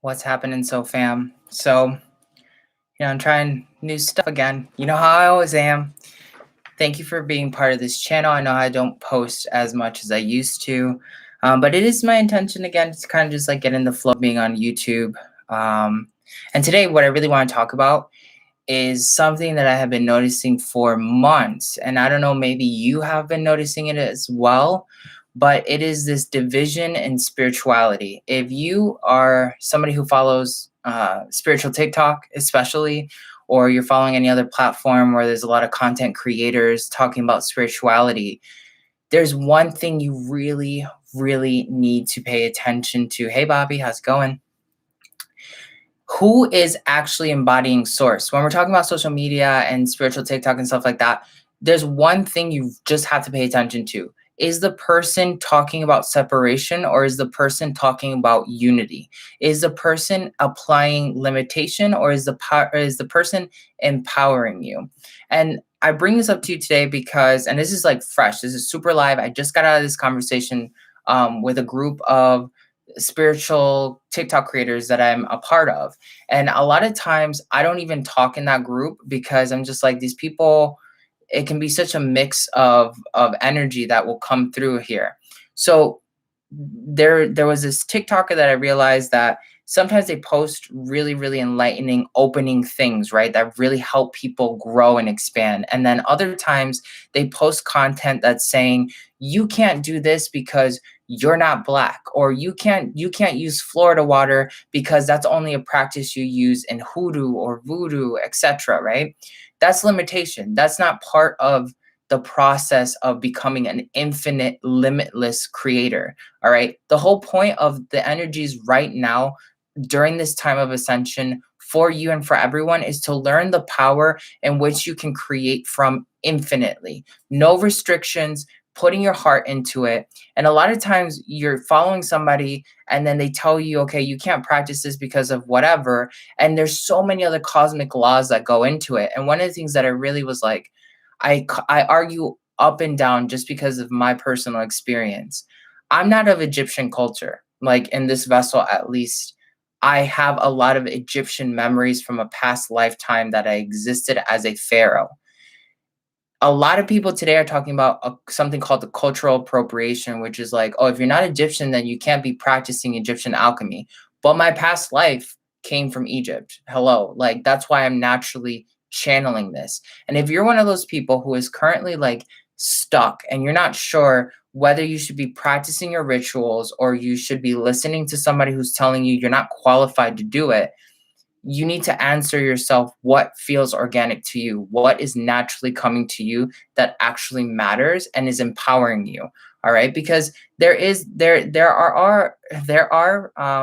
What's happening, so fam? I'm trying new stuff again. You know how I always am. Thank you for being part of this channel. I know I don't post as much as I used to, but it is my intention again to kind of just like get in the flow of being on YouTube. Um, and today, what I really want to talk about is something that I have been noticing for months. And I don't know, maybe you have been noticing it as well, but it is this division in spirituality. If you are somebody who follows spiritual TikTok, especially, or you're following any other platform where there's a lot of content creators talking about spirituality, there's one thing you really, really need to pay attention to. Hey, Bobby, how's it going? Who is actually embodying source? When we're talking about social media and spiritual TikTok and stuff like that, there's one thing you just have to pay attention to. Is the person talking about separation, or is the person talking about unity? Is the person applying limitation, or is the person empowering you? And I bring this up to you today because, and this is like fresh, this is super live. I just got out of this conversation with a group of spiritual TikTok creators that I'm a part of. And a lot of times I don't even talk in that group because I'm just like, these people, it can be such a mix of energy that will come through here. So there was this TikToker that I realized that sometimes they post really, really enlightening opening things, right? That really help people grow and expand. And then other times they post content that's saying, you can't do this because you're not black, or you can't use Florida water because that's only a practice you use in hoodoo or voodoo, etc. Right? That's limitation. That's not part of the process of becoming an infinite, limitless creator. All right. The whole point of the energies right now during this time of ascension for you and for everyone is to learn the power in which you can create from infinitely. No restrictions, putting your heart into it. And a lot of times you're following somebody and then they tell you, okay, you can't practice this because of whatever. And there's so many other cosmic laws that go into it. And one of the things that I really was like, I argue up and down just because of my personal experience. I'm not of Egyptian culture, like in this vessel at least. I have a lot of Egyptian memories from a past lifetime that I existed as a pharaoh. A lot of people today are talking about something called the cultural appropriation, which is like, oh, if you're not Egyptian, then you can't be practicing Egyptian alchemy. But my past life came from Egypt. Hello. Like, that's why I'm naturally channeling this. And if you're one of those people who is currently like stuck and you're not sure whether you should be practicing your rituals or you should be listening to somebody who's telling you you're not qualified to do it, you need to answer yourself what feels organic to you, what is naturally coming to you that actually matters and is empowering you. All right, because there are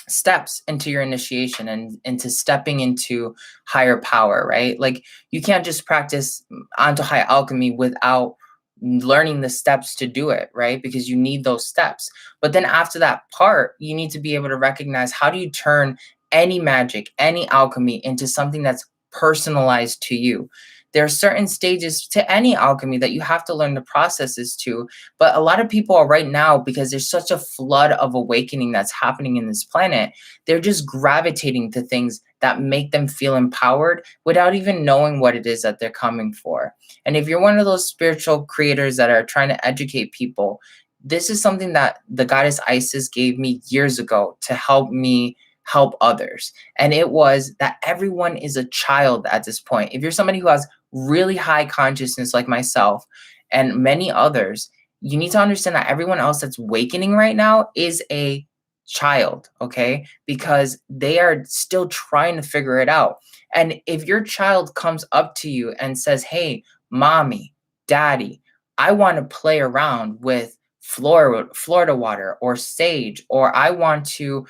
steps into your initiation and into stepping into higher power, right? Like, you can't just practice Antojai alchemy without learning the steps to do it, right? Because you need those steps. But then after that part, you need to be able to recognize, how do you turn any magic, any alchemy into something that's personalized to you? There are certain stages to any alchemy that you have to learn the processes to. But a lot of people are right now, because there's such a flood of awakening that's happening in this planet, they're just gravitating to things that make them feel empowered without even knowing what it is that they're coming for. And if you're one of those spiritual creators that are trying to educate people, this is something that the goddess Isis gave me years ago to help me help others. And it was that everyone is a child at this point. If you're somebody who has really high consciousness like myself and many others, you need to understand that everyone else that's awakening right now is a child, okay? Because they are still trying to figure it out. And if your child comes up to you and says, hey, mommy, daddy, I want to play around with Florida water or sage, or I want to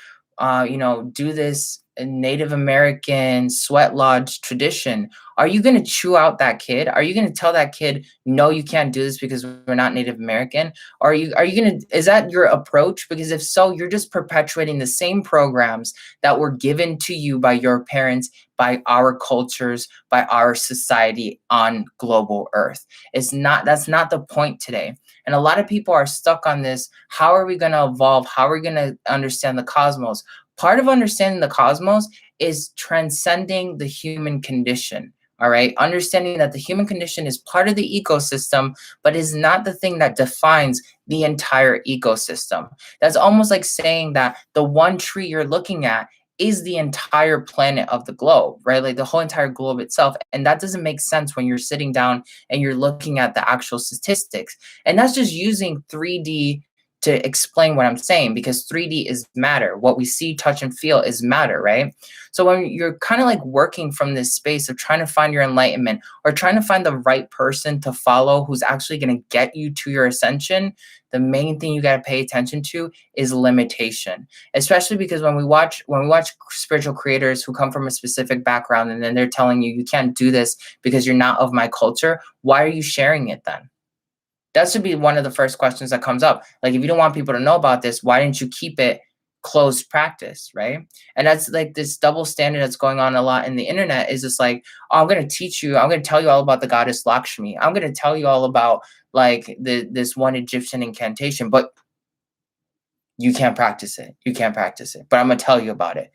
do this Native American sweat lodge tradition, Are you going to chew out that kid? Are you going to tell that kid, no, you can't do this because we're not Native American? Are you going to, is that your approach? Because if so, you're just perpetuating the same programs that were given to you by your parents, by our cultures, by our society on global earth. That's not the point today. And a lot of people are stuck on this. How are we going to evolve? How are we going to understand the cosmos? Part of understanding the cosmos is transcending the human condition. All right. Understanding that the human condition is part of the ecosystem, but is not the thing that defines the entire ecosystem. That's almost like saying that the one tree you're looking at is the entire planet of the globe, right? Like the whole entire globe itself. And that doesn't make sense when you're sitting down and you're looking at the actual statistics. And that's just using 3D to explain what I'm saying, because 3D is matter. What we see, touch, and feel is matter, right? So when you're kind of like working from this space of trying to find your enlightenment or trying to find the right person to follow who's actually going to get you to your ascension, the main thing you got to pay attention to is limitation. Especially because when we watch spiritual creators who come from a specific background and then they're telling you, you can't do this because you're not of my culture, why are you sharing it then? That should be one of the first questions that comes up. Like, if you don't want people to know about this, why didn't you keep it closed practice, right? And that's like this double standard that's going on a lot in the internet, is just like, oh, I'm going to teach you, I'm going to tell you all about the goddess Lakshmi. I'm going to tell you all about like this one Egyptian incantation, but you can't practice it. You can't practice it, but I'm going to tell you about it.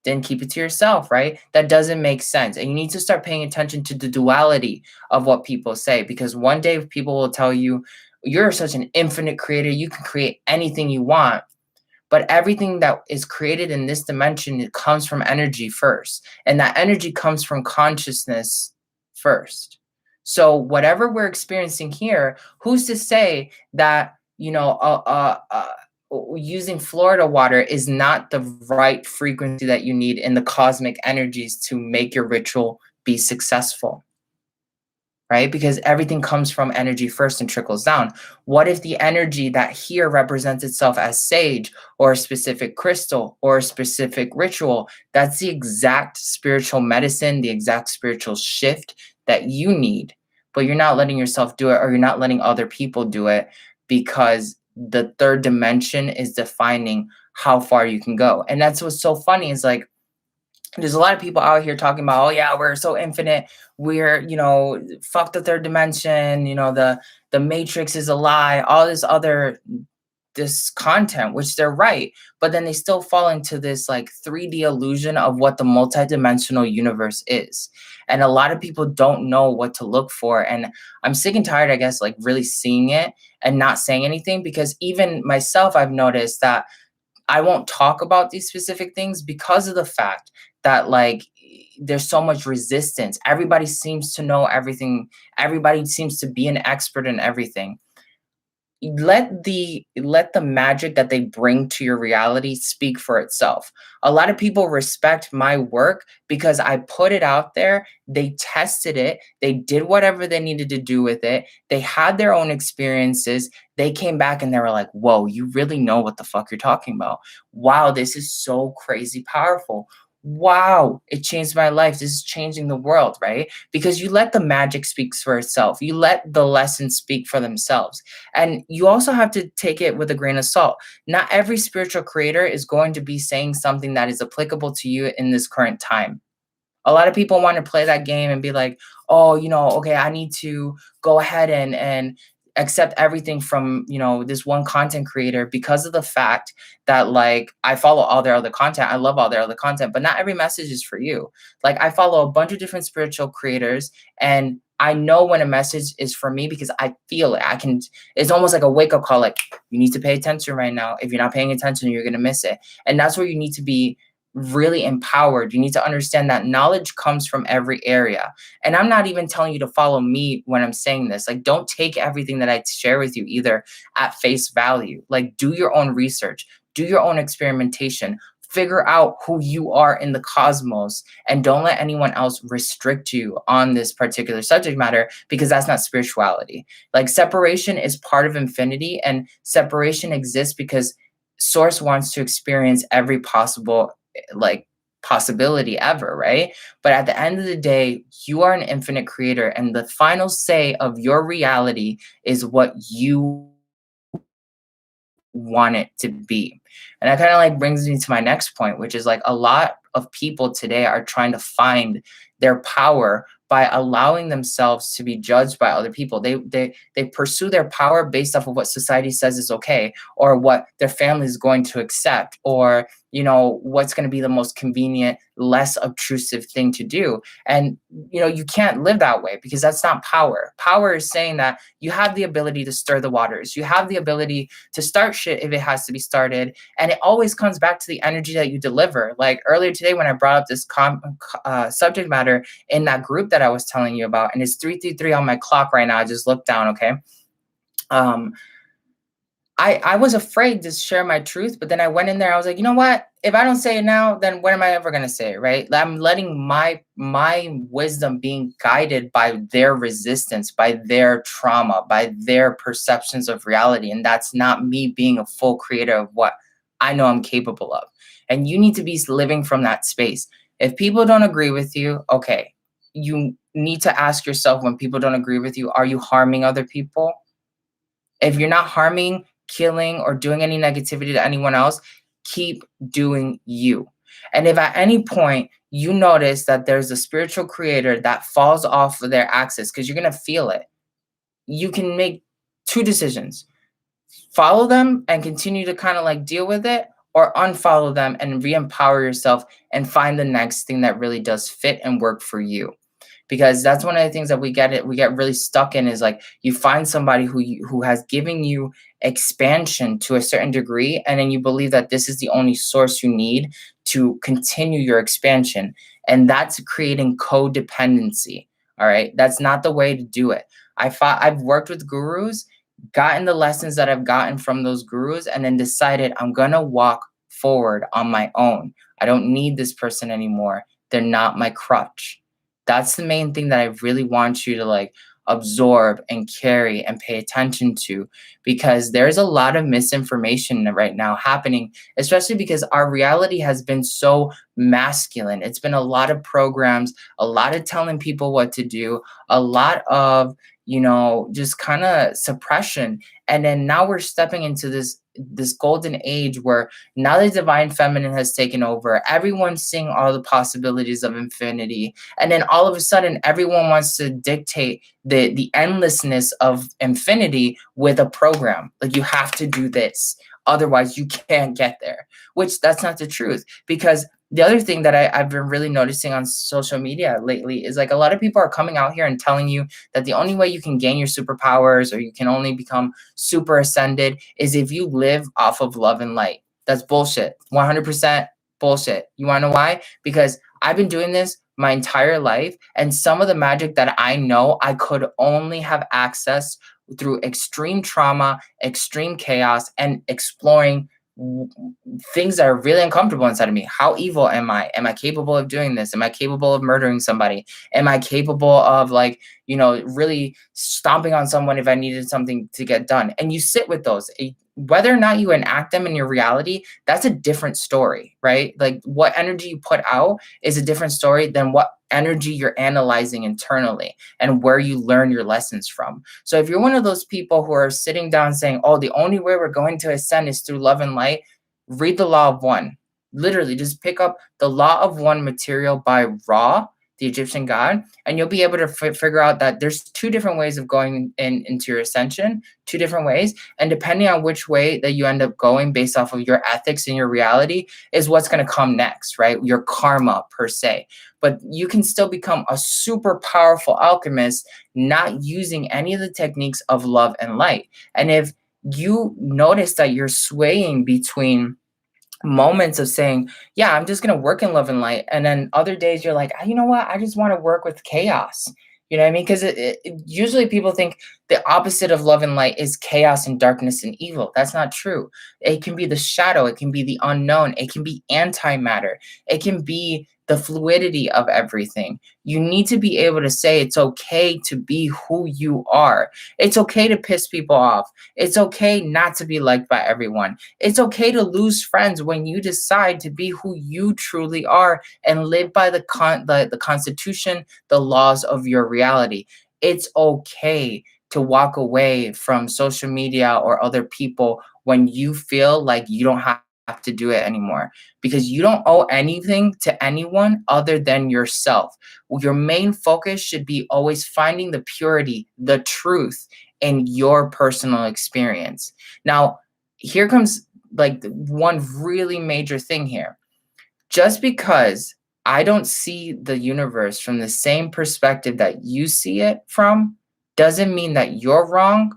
Then keep it to yourself, right? That doesn't make sense. And you need to start paying attention to the duality of what people say, because one day people will tell you, you're such an infinite creator, you can create anything you want. But everything that is created in this dimension, it comes from energy first. And that energy comes from consciousness first. So whatever we're experiencing here, who's to say that, using Florida water is not the right frequency that you need in the cosmic energies to make your ritual be successful, right? Because everything comes from energy first and trickles down. What if the energy that here represents itself as sage or a specific crystal or a specific ritual? That's the exact spiritual medicine, the exact spiritual shift that you need, but you're not letting yourself do it, or you're not letting other people do it, because the third dimension is defining how far you can go. And that's what's so funny, is like, there's a lot of people out here talking about, oh yeah, we're so infinite, we're, fuck the third dimension, the matrix is a lie, all this content, which they're right, but then they still fall into this like 3D illusion of what the multidimensional universe is. And a lot of people don't know what to look for. And I'm sick and tired, I guess, like really seeing it and not saying anything, because even myself, I've noticed that I won't talk about these specific things because of the fact that like there's so much resistance. Everybody seems to know everything. Everybody seems to be an expert in everything. Let the magic that they bring to your reality speak for itself. A lot of people respect my work because I put it out there, they tested it, they did whatever they needed to do with it, they had their own experiences, they came back and they were like, whoa, you really know what the fuck you're talking about. Wow, this is so crazy powerful. Wow, it changed my life. This is changing the world, right? Because you let the magic speak for itself. You let the lessons speak for themselves. And you also have to take it with a grain of salt. Not every spiritual creator is going to be saying something that is applicable to you in this current time. A lot of people want to play that game and be like, oh, okay, I need to go ahead and accept everything from, this one content creator, because of the fact that like I follow all their other content. I love all their other content, but not every message is for you. Like, I follow a bunch of different spiritual creators, and I know when a message is for me because I feel it. It's almost like a wake up call. Like, you need to pay attention right now. If you're not paying attention, you're going to miss it. And that's where you need to be really empowered. You need to understand that knowledge comes from every area. And I'm not even telling you to follow me when I'm saying this. Like, don't take everything that I share with you either at face value. Like, do your own research, do your own experimentation, figure out who you are in the cosmos, and don't let anyone else restrict you on this particular subject matter, because that's not spirituality. Like, separation is part of infinity, and separation exists because Source wants to experience every possible like possibility ever, right? But at the end of the day, you are an infinite creator, and the final say of your reality is what you want it to be. And that kind of like brings me to my next point, which is like a lot of people today are trying to find their power by allowing themselves to be judged by other people. They pursue their power based off of what society says is okay, or what their family is going to accept, or what's going to be the most convenient, less obtrusive thing to do. And you can't live that way, because that's not power. Power is saying that you have the ability to stir the waters. You have the ability to start shit if it has to be started. And it always comes back to the energy that you deliver. Like earlier today, when I brought up this subject matter in that group that I was telling you about, and it's 3:33 on my clock right now. I just looked down, okay? I was afraid to share my truth, but then I went in there. I was like, you know what? If I don't say it now, then when am I ever going to say it, right? I'm letting my wisdom being guided by their resistance, by their trauma, by their perceptions of reality. And that's not me being a full creator of what I know I'm capable of. And you need to be living from that space. If people don't agree with you, okay, you need to ask yourself, when people don't agree with you, are you harming other people? If you're not harming, killing, or doing any negativity to anyone else, keep doing you. And if at any point you notice that there's a spiritual creator that falls off of their axis, because you're going to feel it, you can make two decisions: follow them and continue to kind of like deal with it, or unfollow them and re-empower yourself and find the next thing that really does fit and work for you. Because that's one of the things that we get really stuck in, is like, you find somebody who has given you expansion to a certain degree, and then you believe that this is the only source you need to continue your expansion, and that's creating codependency. All right, that's not the way to do it. I've worked with gurus, gotten the lessons that I've gotten from those gurus, and then decided I'm gonna walk forward on my own. I don't need this person anymore. They're not my crutch. That's the main thing that I really want you to like absorb and carry and pay attention to, because there's a lot of misinformation right now happening, especially because our reality has been so masculine. It's been a lot of programs, a lot of telling people what to do, a lot of just kind of suppression. And then now we're stepping into this golden age where now the divine feminine has taken over. Everyone's seeing all the possibilities of infinity. And then all of a sudden, everyone wants to dictate the endlessness of infinity with a program. Like, you have to do this, otherwise you can't get there, which that's not the truth. Because the other thing that I've been really noticing on social media lately is like, a lot of people are coming out here and telling you that the only way you can gain your superpowers, or you can only become super ascended, is if you live off of love and light. That's bullshit. 100% bullshit. You want to know why? Because I've been doing this my entire life, and some of the magic that I know I could only have access through extreme trauma, extreme chaos, and exploring things that are really uncomfortable inside of me. How evil am I? Am I capable of doing this? Am I capable of murdering somebody? Am I capable of really stomping on someone if I needed something to get done? And you sit with those. Whether or not you enact them in your reality, that's a different story, right? Like, what energy you put out is a different story than what energy you're analyzing internally and where you learn your lessons from. So if you're one of those people who are sitting down saying, oh, the only way we're going to ascend is through love and light, read the Law of One. Literally, just pick up the Law of One material by Ra, the Egyptian god, and you'll be able to figure out that there's two different ways of going into your ascension, two different ways. And depending on which way that you end up going based off of your ethics and your reality is what's going to come next, right? Your karma per se. But you can still become a super powerful alchemist, not using any of the techniques of love and light. And if you notice that you're swaying between moments of saying, yeah, I'm just going to work in love and light, and then other days you're like, you know what, I just want to work with chaos. You know what I mean? Because usually people think The opposite of love and light is chaos and darkness and evil. That's not true. It can be the shadow, it can be the unknown, it can be antimatter, it can be the fluidity of everything. You need to be able to say it's okay to be who you are. It's okay to piss people off. It's okay not to be liked by everyone. It's okay to lose friends when you decide to be who you truly are and live by the Constitution, the laws of your reality. It's okay to walk away from social media or other people when you feel like you don't have to do it anymore, because you don't owe anything to anyone other than yourself. Your main focus should be always finding the purity, the truth in your personal experience. Now, here comes like one really major thing here. Just because I don't see the universe from the same perspective that you see it from doesn't mean that you're wrong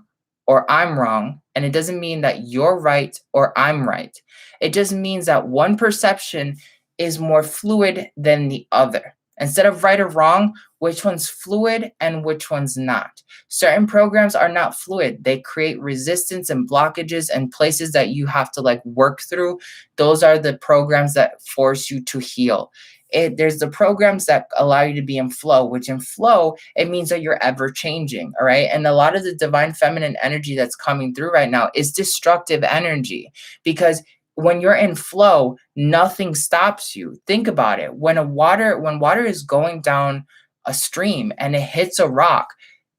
or I'm wrong. And it doesn't mean that you're right or I'm right. It just means that one perception is more fluid than the other. Instead of right or wrong, which one's fluid and which one's not. Certain programs are not fluid. They create resistance and blockages and places that you have to like work through. Those are the programs that force you to heal. There's the programs that allow you to be in flow, which in flow, it means that you're ever changing. All right. And a lot of the divine feminine energy that's coming through right now is destructive energy, because when you're in flow, nothing stops you. Think about it. When water is going down a stream and it hits a rock,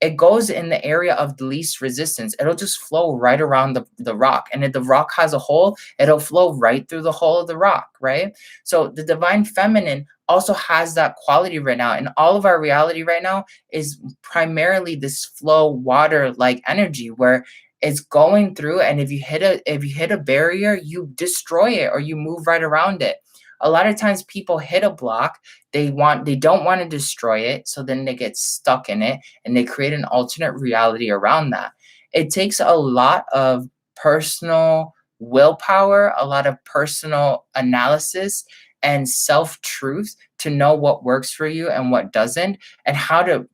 it goes in the area of the least resistance. It'll just flow right around the rock. And if the rock has a hole, it'll flow right through the hole of the rock, right? So the divine feminine also has that quality right now. And all of our reality right now is primarily this flow water-like energy where it's going through, and if you hit a barrier, you destroy it or you move right around it. A lot of times people hit a block, they don't want to destroy it, so then they get stuck in it and they create an alternate reality around that. It takes a lot of personal willpower, a lot of personal analysis and self-truth to know what works for you and what doesn't, and how to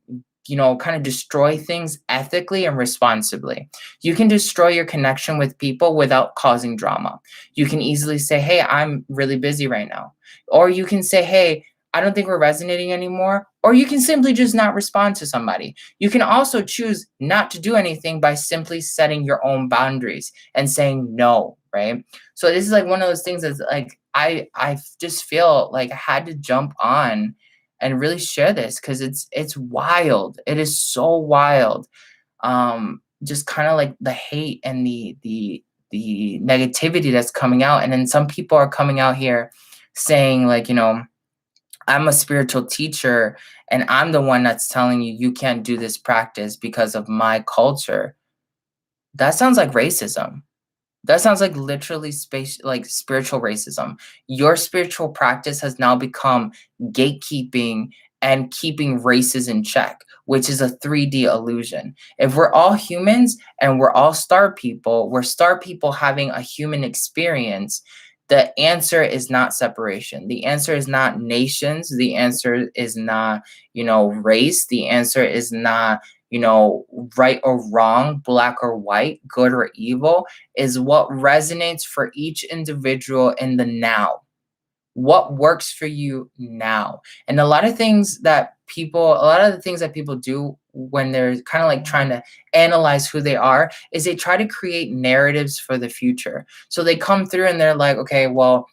kind of destroy things ethically and responsibly. You can destroy your connection with people without causing drama. You can easily say, hey, I'm really busy right now. Or you can say, hey, I don't think we're resonating anymore. Or you can simply just not respond to somebody. You can also choose not to do anything by simply setting your own boundaries and saying no, right? So this is like one of those things that's like, I just feel like I had to jump on and really share this because it's wild. It is so wild. Just kind of like the hate and the negativity that's coming out. And then some people are coming out here saying like, I'm a spiritual teacher and I'm the one that's telling you you can't do this practice because of my culture. That sounds like racism. That sounds like literally like spiritual racism. Your spiritual practice has now become gatekeeping and keeping races in check, which is a 3D illusion. If we're all humans and we're all we're star people having a human experience, the answer is not separation. The answer is not nations. The answer is not, race. The answer is not, right or wrong, black or white, good or evil, is what resonates for each individual in the now. What works for you now? And a lot of the things that people do when they're kind of like trying to analyze who they are is they try to create narratives for the future. So they come through and they're like, okay, well,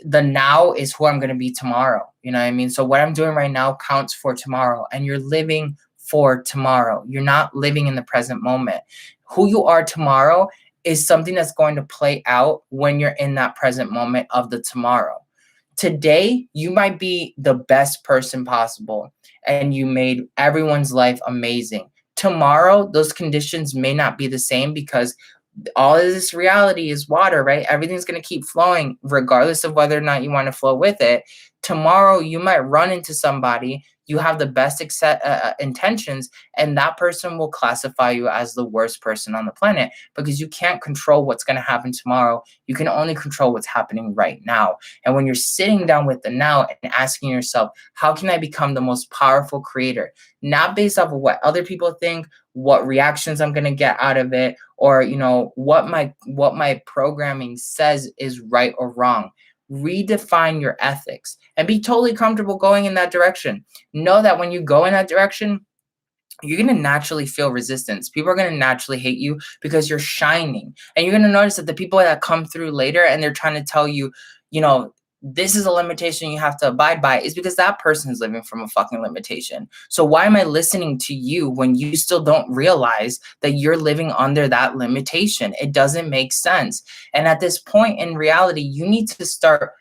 the now is who I'm going to be tomorrow. You know what I mean? So what I'm doing right now counts for tomorrow, and you're living for tomorrow. You're not living in the present moment. Who you are tomorrow is something that's going to play out when you're in that present moment of the tomorrow. Today, you might be the best person possible and you made everyone's life amazing. Tomorrow, those conditions may not be the same because all of this reality is water, right? Everything's going to keep flowing regardless of whether or not you want to flow with it. Tomorrow, you might run into somebody, you have the best intentions, and that person will classify you as the worst person on the planet, because you can't control what's going to happen tomorrow. You can only control what's happening right now. And when you're sitting down with the now and asking yourself, how can I become the most powerful creator? Not based off of what other people think, what reactions I'm going to get out of it, or what my programming says is right or wrong. Redefine your ethics and be totally comfortable going in that direction. Know that when you go in that direction, you're going to naturally feel resistance. People are going to naturally hate you because you're shining. And you're going to notice that the people that come through later and they're trying to tell you, this is a limitation you have to abide by, is because that person is living from a fucking limitation. So why am I listening to you when you still don't realize that you're living under that limitation? It doesn't make sense. And at this point in reality, you need to start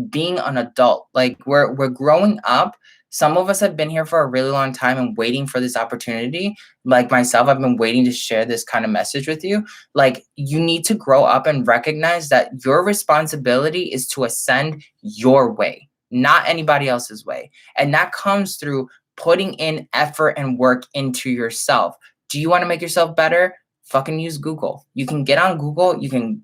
being an adult. Like we're growing up. Some of us have been here for a really long time and waiting for this opportunity. Like myself, I've been waiting to share this kind of message with you. Like, you need to grow up and recognize that your responsibility is to ascend your way, not anybody else's way. And that comes through putting in effort and work into yourself. Do you want to make yourself better? Fucking use Google. You can get on Google. You can,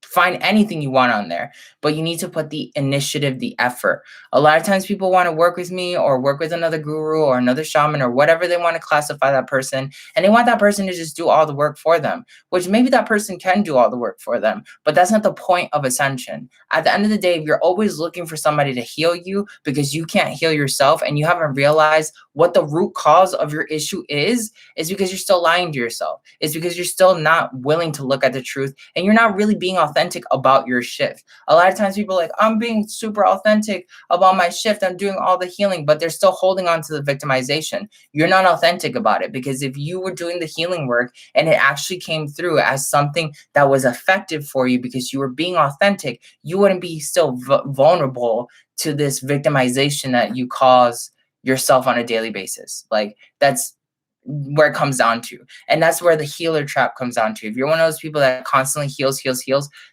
find anything you want on there, but you need to put the initiative, the effort. A lot of times people want to work with me or work with another guru or another shaman or whatever they want to classify that person, and they want that person to just do all the work for them, which maybe that person can do all the work for them, but that's not the point of ascension. At the end of the day, if you're always looking for somebody to heal you because you can't heal yourself and you haven't realized what the root cause of your issue is because you're still lying to yourself. It's because you're still not willing to look at the truth, and you're not really being authentic about your shift. A lot of times people are like, I'm being super authentic about my shift, I'm doing all the healing, but they're still holding on to the victimization. You're not authentic about it, because if you were doing the healing work and it actually came through as something that was effective for you because you were being authentic, you wouldn't be still vulnerable to this victimization that you cause yourself on a daily basis. Like, that's where it comes down to. And that's where the healer trap comes down to. If you're one of those people that constantly heals,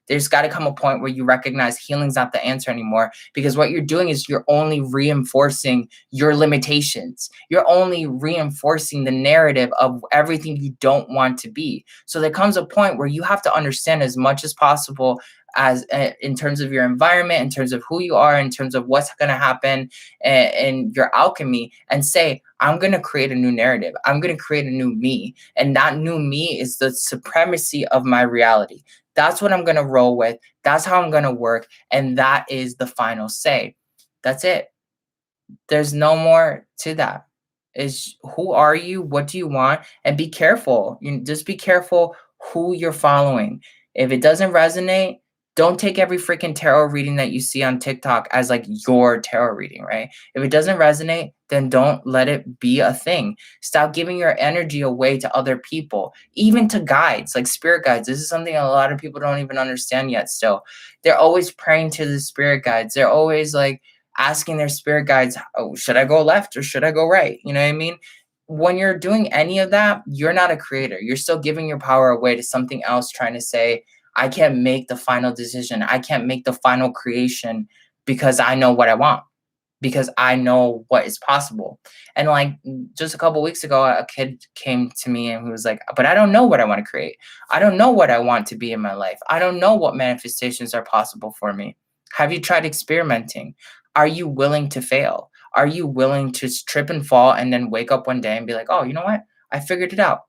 there's got to come a point where you recognize healing's not the answer anymore, because what you're doing is you're only reinforcing your limitations. You're only reinforcing the narrative of everything you don't want to be. So there comes a point where you have to understand as much as possible, as in terms of your environment, in terms of who you are, in terms of what's going to happen in your alchemy, and say, I'm going to create a new narrative. I'm going to create a new me. And that new me is the supremacy of my reality. That's what I'm going to roll with. That's how I'm going to work. And that is the final say. That's it. There's no more to that. Is who are you? What do you want? And be careful. Just be careful who you're following. If it doesn't resonate, don't take every freaking tarot reading that you see on TikTok as like your tarot reading, right? If it doesn't resonate, then don't let it be a thing. Stop giving your energy away to other people, even to guides, like spirit guides. This is something a lot of people don't even understand yet still. They're always praying to the spirit guides. They're always like asking their spirit guides, oh, should I go left or should I go right? You know what I mean? When you're doing any of that, you're not a creator. You're still giving your power away to something else, trying to say, I can't make the final decision. I can't make the final creation because I know what I want, because I know what is possible. And like just a couple weeks ago, a kid came to me and he was like, but I don't know what I want to create. I don't know what I want to be in my life. I don't know what manifestations are possible for me. Have you tried experimenting? Are you willing to fail? Are you willing to trip and fall and then wake up one day and be like, oh, you know what? I figured it out.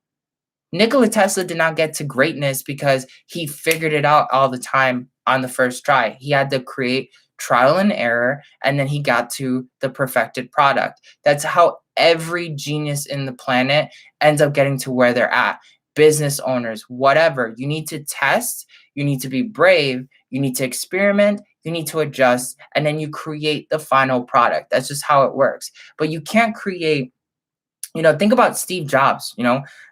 Nikola Tesla did not get to greatness because he figured it out all the time on the first try. He had to create trial and error, and then he got to the perfected product. That's how every genius in the planet ends up getting to where they're at. Business owners, whatever. You need to test. You need to be brave. You need to experiment. You need to adjust, and then you create the final product. That's just how it works. But you can't create, think about Steve Jobs,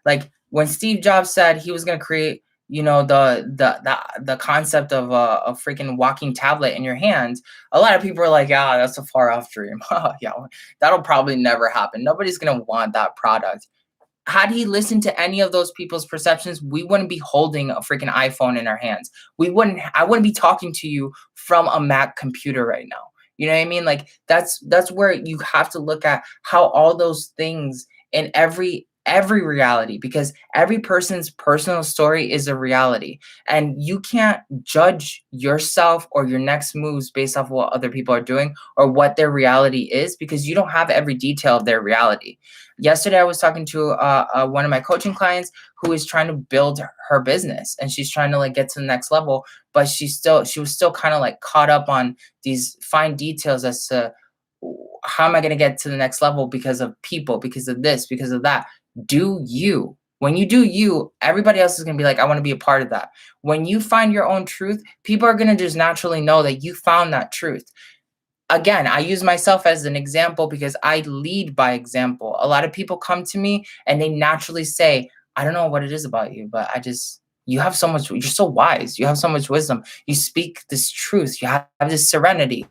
like when Steve Jobs said he was going to create, the concept of a freaking walking tablet in your hands, a lot of people are like, yeah, that's a far off dream. Yeah, that'll probably never happen. Nobody's going to want that product. Had he listened to any of those people's perceptions, we wouldn't be holding a freaking iPhone in our hands. I wouldn't be talking to you from a Mac computer right now. You know what I mean? Like that's where you have to look at how all those things in every reality, because every person's personal story is a reality, and you can't judge yourself or your next moves based off of what other people are doing or what their reality is, because you don't have every detail of their reality. Yesterday I was talking to one of my coaching clients who is trying to build her business, and she's trying to like get to the next level, but she was still kind of like caught up on these fine details as to how am I going to get to the next level because of people, because of this, because of that. Do you. When you do you, everybody else is going to be like, I want to be a part of that. When you find your own truth, people are going to just naturally know that you found that truth. Again, I use myself as an example because I lead by example. A lot of people come to me and they naturally say, I don't know what it is about you, but you have so much, you're so wise. You have so much wisdom. You speak this truth. You have this serenity,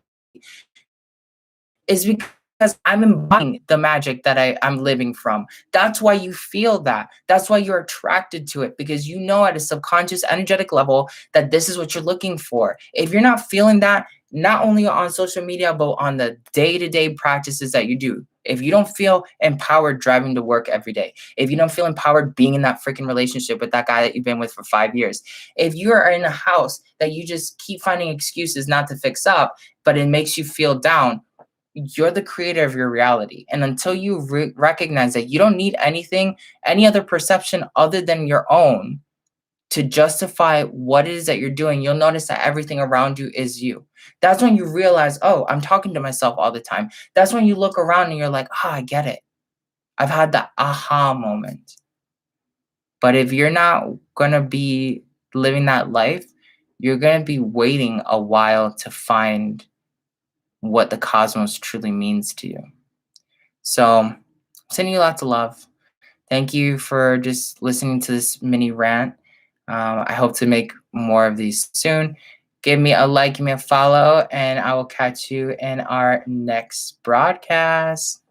is because I'm embodying the magic that I'm living from. That's why you feel that. That's why you're attracted to it, because you know at a subconscious energetic level that this is what you're looking for. If you're not feeling that, not only on social media, but on the day-to-day practices that you do, if you don't feel empowered driving to work every day, if you don't feel empowered being in that freaking relationship with that guy that you've been with for 5 years, if you are in a house that you just keep finding excuses not to fix up, but it makes you feel down, you're the creator of your reality. And until you recognize that you don't need anything, any other perception other than your own to justify what it is that you're doing, you'll notice that everything around you is you. That's when you realize, oh, I'm talking to myself all the time. That's when you look around and you're like, ah, I get it. I've had that aha moment. But if you're not going to be living that life, you're going to be waiting a while to find what the cosmos truly means to you. So, sending you lots of love. Thank you for just listening to this mini rant. I hope to make more of these soon. Give me a like, give me a follow, and I will catch you in our next broadcast.